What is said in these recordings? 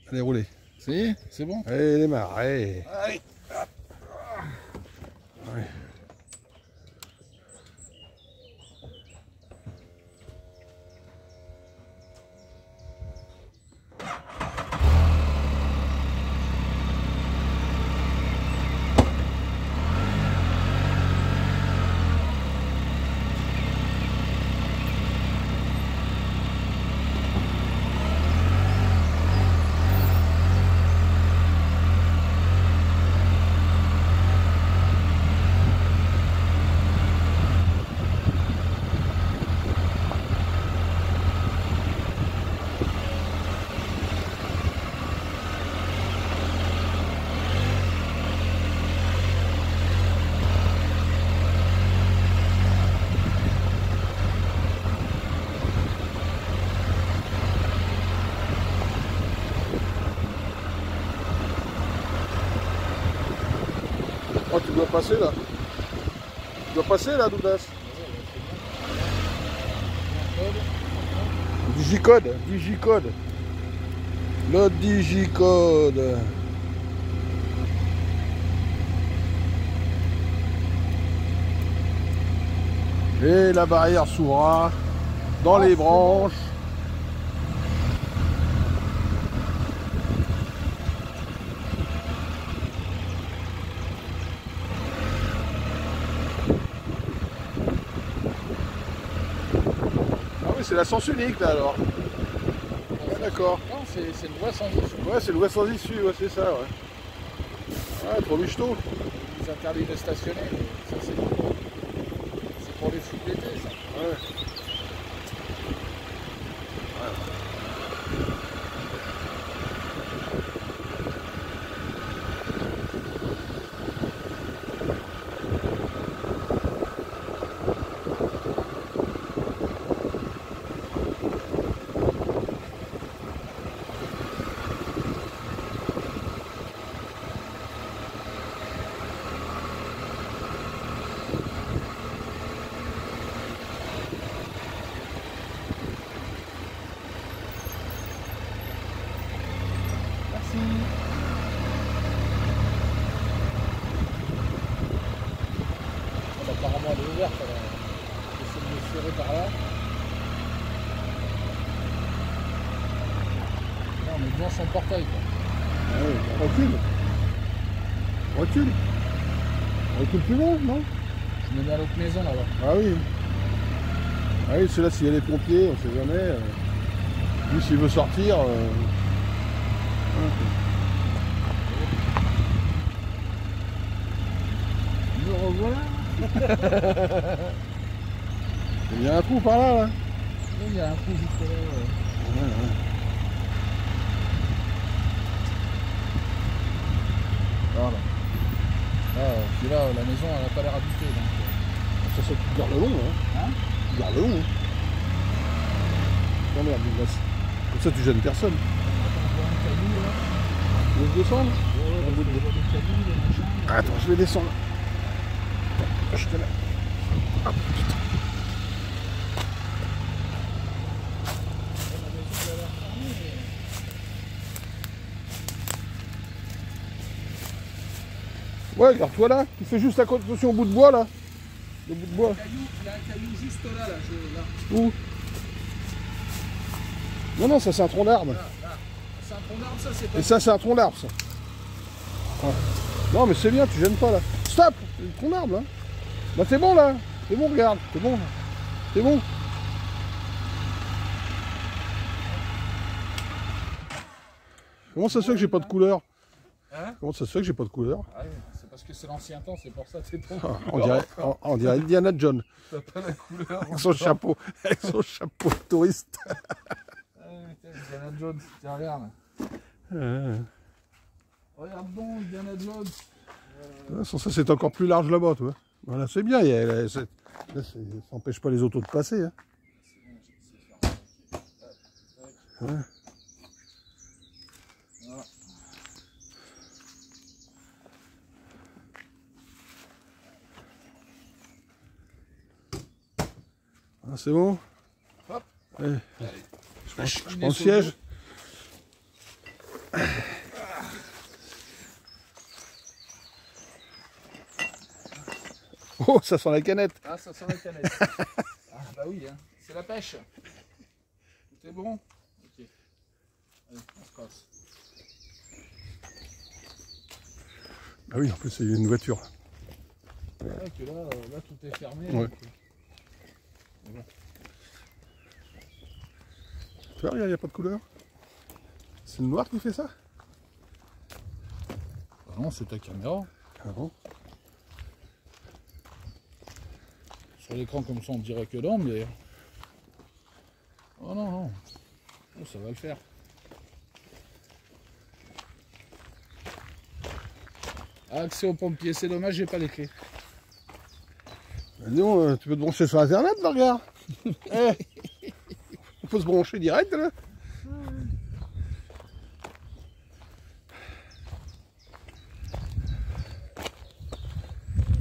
Allez, roulez. C'est bon. Allez, démarre. Allez. Allez. Ouais. Oh, tu dois passer là. Tu dois passer là, Doudas. Digicode, digicode. Le digicode. Et la barrière s'ouvrira dans les branches. Ah oui, c'est la sens unique là alors. Ouais, d'accord. Non, c'est le voie sans issue. Ouais, c'est le voie sans issue, ouais, c'est ça, ouais. Ouais, trop michto. Ils interdisent de stationner, mais ça c'est pour les fous de l'été, ça. Ouais. Merci. Apparemment elle est ouverte, j'essaie de me serrer par là. Non, on est devant son portail quoi. Ah oui, recule. Recule. Recule plus loin, non? Je me mets à l'autre maison là-bas. Ah oui. Ah oui, celui-là, s'il y a les pompiers, on sait jamais. Lui, s'il veut sortir. Me revoilà. Il y a un trou par là, là. Il y a un trou juste là. Ouais, ouais. Voilà. Ah, puis là, la maison, elle n'a pas l'air habitée. Donc, Ça, tu gardes le long, hein. hein? Tu gardes le long. Oh merde, Douglas. Comme ça, tu gênes personne. Attends, on voit un caillou là. Tu veux descendre? On voit des cailloux, des machins. Attends, je vais descendre. Attends, je te la... Ah, putain. La maison, elle a l'air fermée, mais... Ouais, garde-toi là. Tu fais juste attention au bout de bois, là. Le bout de bois. Il y a un caillou juste là, là. Où? Non, non, ça, c'est un tronc d'arbre. Là. C'est un tronc d'arbre, ça, c'est pas... Et ça, c'est un tronc d'arbre, ça. Ouais. Non, mais c'est bien, tu gênes pas, là. Stop! C'est le tronc d'arbre, là. Bah, c'est bon, là. C'est bon, regarde. C'est bon. C'est bon. Comment ça se fait que j'ai pas de couleur? Hein? Comment ça se fait que j'ai pas de couleur? Ah oui, c'est parce que c'est l'ancien temps, c'est pour ça que c'est ton Ah, couleur. on dirait Indiana Jones. T'as pas la couleur. Avec son chapeau. Avec son chapeau de touriste. Ah oui, Indiana Jones, tiens, regarde. Regarde donc, Indiana Jones. De toute façon, ça c'est encore plus large là-bas, tu vois. Voilà, c'est bien, ça n'empêche pas les autos de passer. Hein. Ouais. Voilà. Ah, c'est bon. Hop. Allez. Allez. Je prends le siège. Oh, ça sent la canette. Ah, ça sent la canette. Ah, bah oui, hein. C'est la pêche. Tout est bon. Ok. Allez, on se passe. Ah oui, en plus, c'est une voiture. C'est vrai que là, tout est fermé. Ouais. Donc, bon. Tu vois, regarde, il n'y a pas de couleur. C'est le noir qui fait ça? Bah non, c'est ta caméra. Ah bon? Sur l'écran comme ça, on dirait que non, mais... Oh non, non. Oh, ça va le faire. Accès aux pompiers, c'est dommage, j'ai pas les clés. Non, tu peux te brancher sur internet, là, regarde. Eh, on peut se brancher direct là.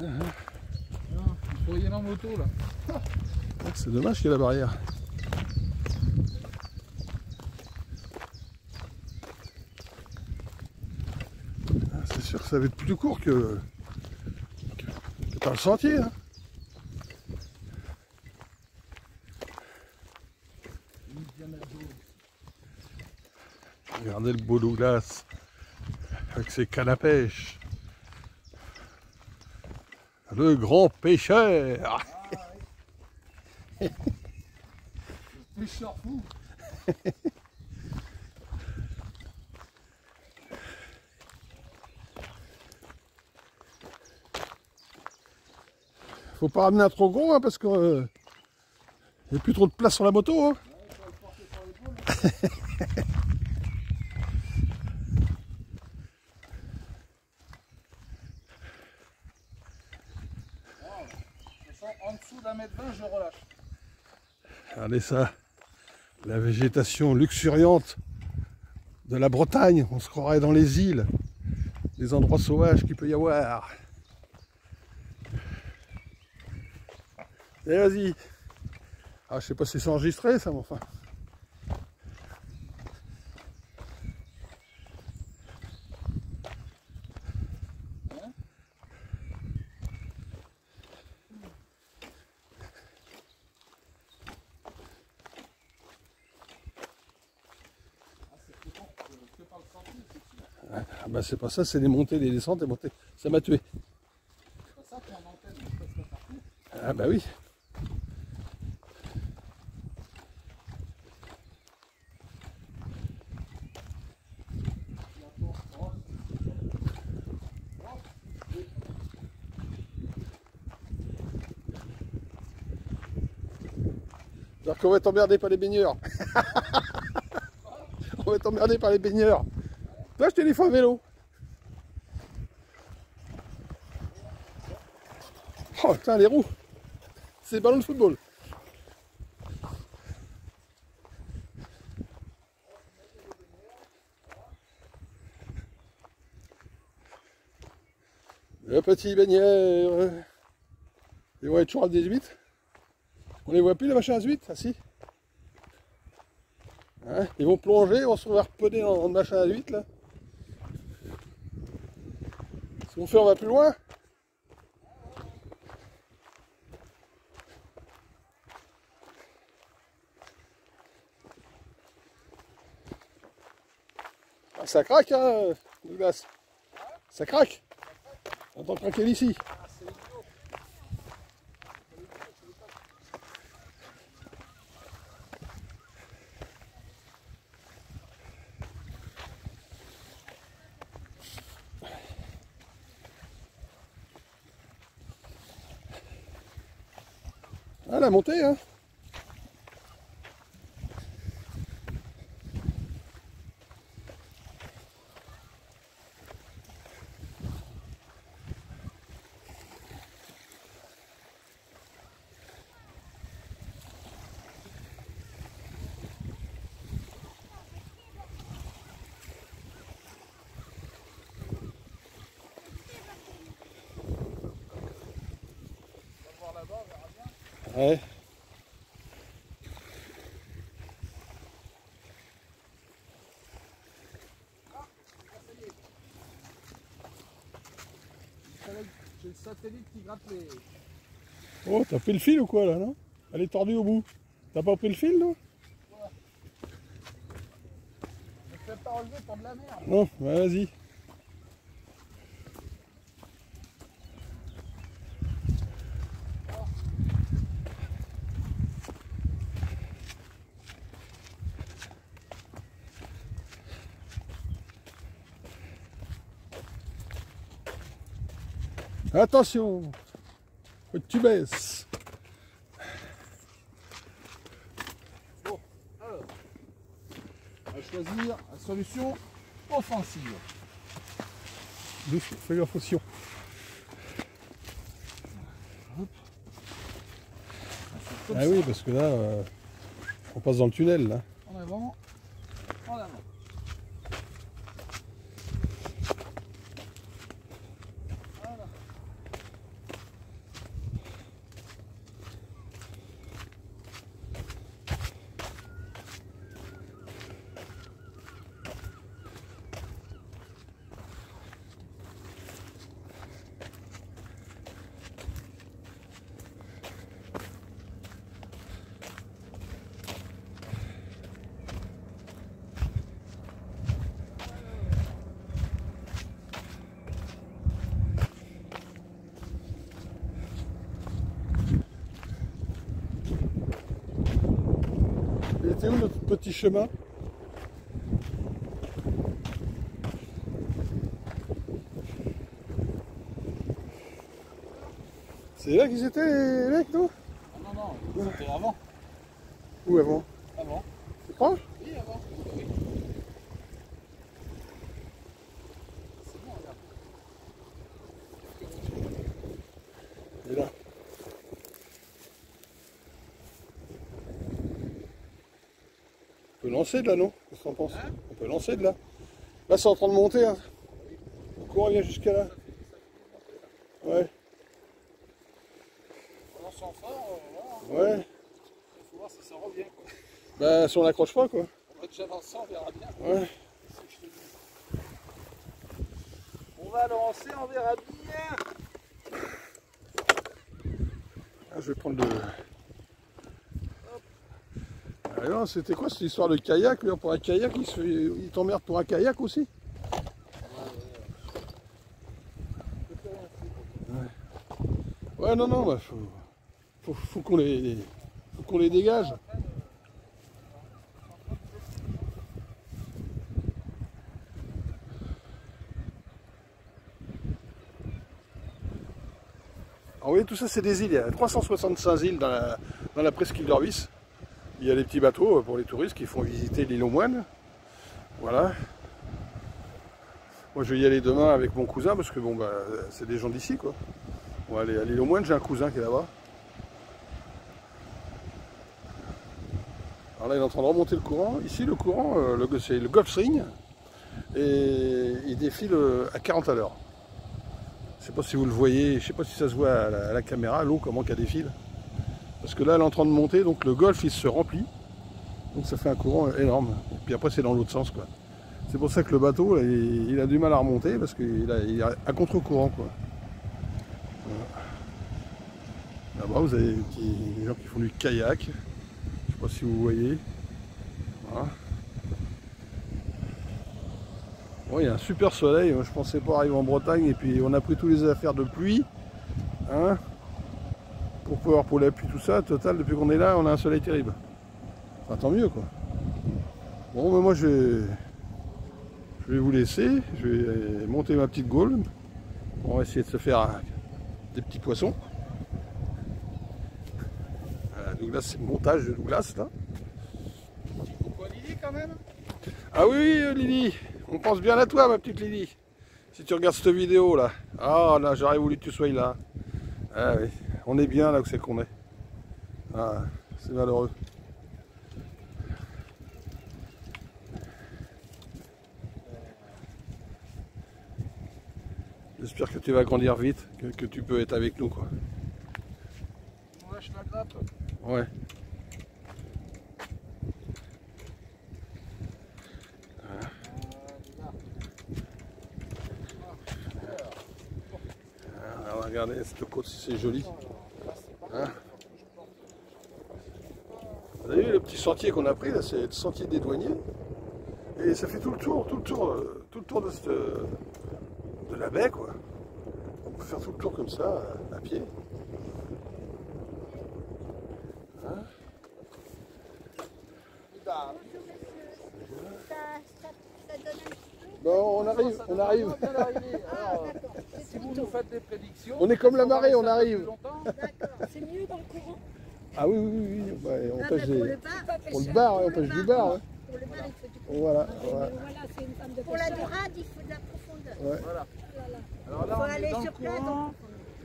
Il faut y aller en moto là. C'est dommage qu'il y ait la barrière. C'est sûr que ça va être plus court que par le sentier. Hein. Regardez le beau Douglas avec ses cannes à pêche. Le grand pêcheur. Pêcheur fou. Faut pas ramener un trop gros hein, parce que n'y a plus trop de place sur la moto. Hein. En dessous d'un mètre 20, je relâche. Regardez ça, la végétation luxuriante de la Bretagne. On se croirait dans les îles, les endroits sauvages qu'il peut y avoir. Et vas-y. Ah, je sais pas si c'est enregistré ça, mais enfin. Ah bah c'est pas ça, c'est des montées, des descentes et montées. Ça m'a tué. Ah bah oui. Alors qu'on va être emmerdé par les baigneurs. On va être emmerdé par les baigneurs. Toi, je t'ai dit fois vélo. Oh putain, les roues. C'est des ballons de football. Le petit baigneur. Ils vont être toujours à 18. On les voit plus les machins à 8, ah si. Hein, ils vont plonger, ils vont se retrouver harponner en machin à 8 là. Ce qu'on fait, on va plus loin. Ah, ça craque hein, Douglas. Ça craque. On entend craquer d'ici. Ah, la montée, hein. Ouais. satellite qui gratte les... Oh, t'as pris le fil ou quoi là, non? Elle est tordue au bout. T'as pas pris le fil, non? Je ne fais pas relever pour de la merde. Non, bah vas-y. Attention, faut que tu baisses. Bon, alors, on va choisir la solution offensive. Doucement, fais gaffe au sillon. Ah oui, parce que là, on passe dans le tunnel là. En avant, en avant. Voilà. Il était où notre petit chemin? C'est là qu'ils étaient les mecs, non? Ah non, non, c'était avant. Où avant? Avant. C'est proche? Oui, avant. Oui. C'est bon, regarde. Il est là. On peut lancer de là, non? Qu'est-ce qu'on pense? Hein? On peut lancer de là. Là, c'est en train de monter. Hein. Le courant vient jusqu'à là. Ouais. On lance en fort, voilà. Ouais. Il faut voir si ça revient, quoi. Bah, si on l'accroche pas, quoi. On va déjà lancer, on verra bien. Ouais. On va lancer, on verra bien. Ah, je vais prendre le... Ah non, c'était quoi cette histoire de kayak? Lui, pour un kayak, il t'emmerde pour un kayak aussi? Ouais, non, non, bah, faut qu'on les dégage. Alors, vous voyez, tout ça, c'est des îles. Il y a 365 îles dans la presqu'île d'Orvis. Il y a des petits bateaux pour les touristes qui font visiter l'île aux Moines. Voilà. Moi, je vais y aller demain avec mon cousin parce que bon, bah, c'est des gens d'ici, quoi. On va aller à l'île aux Moines. J'ai un cousin qui est là-bas. Alors là, il est en train de remonter le courant. Ici, le courant, c'est le Gulf Stream. Et il défile à 40 à l'heure. Je ne sais pas si vous le voyez, je ne sais pas si ça se voit à la caméra, l'eau, comment qu'elle défile. Parce que là, elle est en train de monter, donc le golfe, il se remplit. Donc ça fait un courant énorme. Et puis après, c'est dans l'autre sens, quoi. C'est pour ça que le bateau, là, il a du mal à remonter, parce qu'il est à contre-courant, quoi. Voilà. Là-bas, vous avez des gens qui font du kayak. Je ne sais pas si vous voyez. Voilà. Bon, il y a un super soleil. Je pensais pas arriver en Bretagne, et puis on a pris tous les affaires de pluie. Hein, pour la pluie, tout ça. Total, depuis qu'on est là, on a un soleil terrible. Enfin, tant mieux, quoi. Bon, mais moi, je vais vous laisser. Je vais monter ma petite gaule. On va essayer de se faire des petits poissons. Voilà, Douglas, c'est le montage de Douglas, là. Petit coucou à Lily, quand même. Ah oui, Lily, on pense bien à toi, ma petite Lily. Si tu regardes cette vidéo, là. Ah, là, j'aurais voulu que tu sois là. Ah oui, on est bien là où c'est qu'on est. Ah, c'est malheureux. J'espère que tu vas grandir vite, que tu peux être avec nous, quoi. On lâche la grappe. Ouais. regardez cette côte, c'est joli. Hein, vous avez vu le petit sentier qu'on a pris là, c'est le sentier des douaniers. Et ça fait tout le tour de la baie, quoi. On peut faire tout le tour comme ça, à pied. Hein? Bon, on arrive. Si vous nous faites des prédictions, On est comme la marée, on arrive. D'accord, c'est mieux dans le courant. Ah oui, ouais, on pêche Pour des... le bar, Pour le bar, on pêche du bar. Hein. pour le bar, il faut du courant. Voilà. Voilà, c'est une femme de pour la dorade, il faut de la profondeur. Ouais. voilà. Voilà. Alors là, Faut on est aller dans sur le place, courant,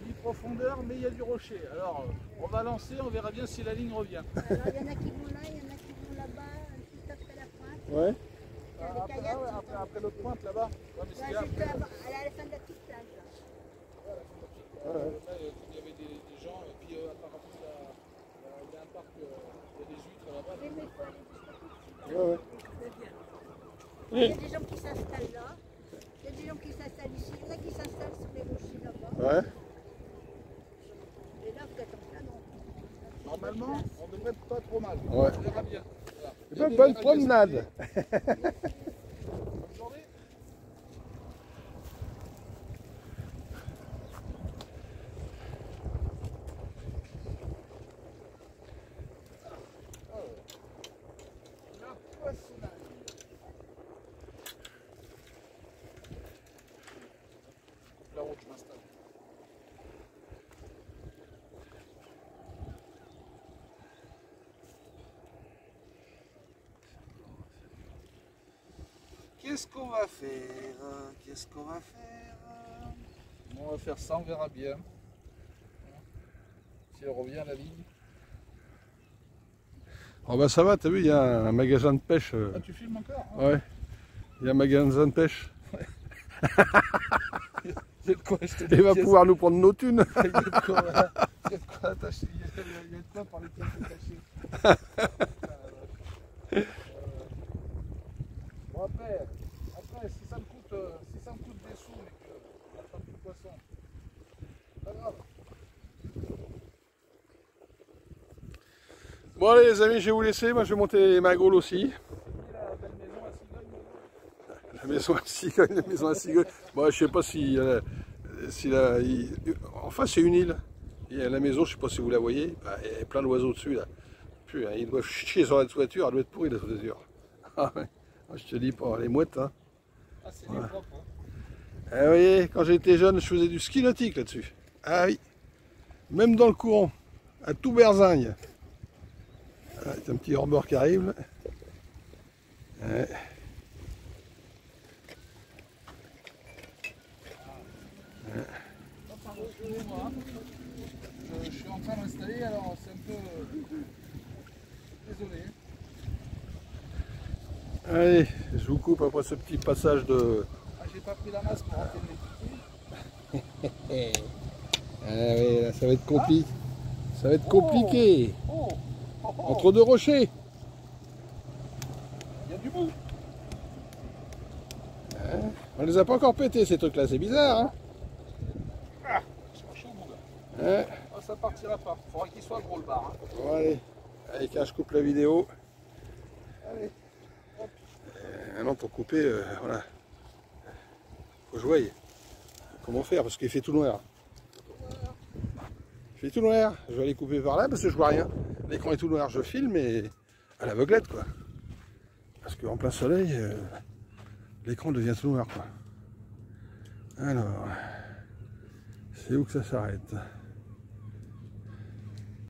mi-profondeur, mais il y a du rocher. Alors, on va lancer, on verra bien si la ligne revient. Alors, il y en a qui vont là, il y en a qui vont là-bas, juste après la pointe. Ouais. Après l'autre pointe là-bas. Ouais, mais c'est Là, là. juste à la fin de la petite plage. Là. Ouais. Là, il y avait des gens, et puis apparemment, il y a un parc, il y a des huîtres là-bas. Oui, mais il faut aller jusqu'à Ouais, ouais. Il y a des gens qui s'installent là, il y a des gens qui s'installent ici, il y en a qui s'installent sur les rochers là-bas. Ouais. Et là, vous êtes en plein non. Normalement, on devrait pas trop mal. Ouais. On verra bien. Voilà. C'est pas une bonne promenade. Bonne journée. La route, je m'installe. Qu'est-ce qu'on va faire? Qu'est-ce qu'on va faire? On va faire ça, on verra bien. Si elle revient à la ligne. Oh bah ça va, t'as vu, il y a un magasin de pêche. Ah, tu filmes encore? Hein? Ouais. Il y a un magasin de pêche. Il y a de quoi acheter Il va pouvoir nous prendre nos thunes. Il y a de quoi, il y a de quoi attacher. Il y a de quoi par les pièces attachées. Bon après, si ça me coûte des sous et que on attrape du poisson, pas grave. Bon allez les amis, je vais vous laisser. Moi je vais monter ma gaule aussi. La belle maison à Cigogne. La maison à cigogne, la maison à cigogne. Bon, je sais pas si enfin c'est une île. Il y a la maison, je sais pas si vous la voyez. Bah, il y a plein d'oiseaux dessus là. Putain, ils doivent chier sur la toiture, elle doit être pourrie la toiture. Ah ouais. Je te dis pas, les mouettes hein. Ah, c'est des propres. Hein. Ah, vous voyez, quand j'étais jeune, je faisais du ski nautique là-dessus. Ah oui. Même dans le courant, à tout berzingue. Ah, c'est un petit hors-bord qui arrive là. Ouais. Excusez-moi, je suis en train de m'installer, alors c'est un peu... Désolé. Allez, je vous coupe après ce petit passage de... Ah, j'ai pas pris la masse pour rentrer les tickets. Ah oui, là, ça va être compliqué. Ça va être compliqué. Oh, oh, oh. Entre deux rochers. Il y a du bout. On les a pas encore pétés ces trucs là, c'est bizarre hein. Ah, c'est pas chaud mon gars. Ouais. Ah, ça partira pas. Faudra qu'il soit gros le bar. Hein. Bon, allez. Allez, tiens, je coupe la vidéo. Allez. Hop. Maintenant pour couper, voilà. Faut que je voie comment faire parce qu'il fait tout noir. Il fait tout noir. Je vais aller couper par là parce que je vois rien. L'écran est tout noir, je filme et à l'aveuglette quoi. Parce qu'en plein soleil, l'écran devient tout noir quoi. Alors, c'est où que ça s'arrête?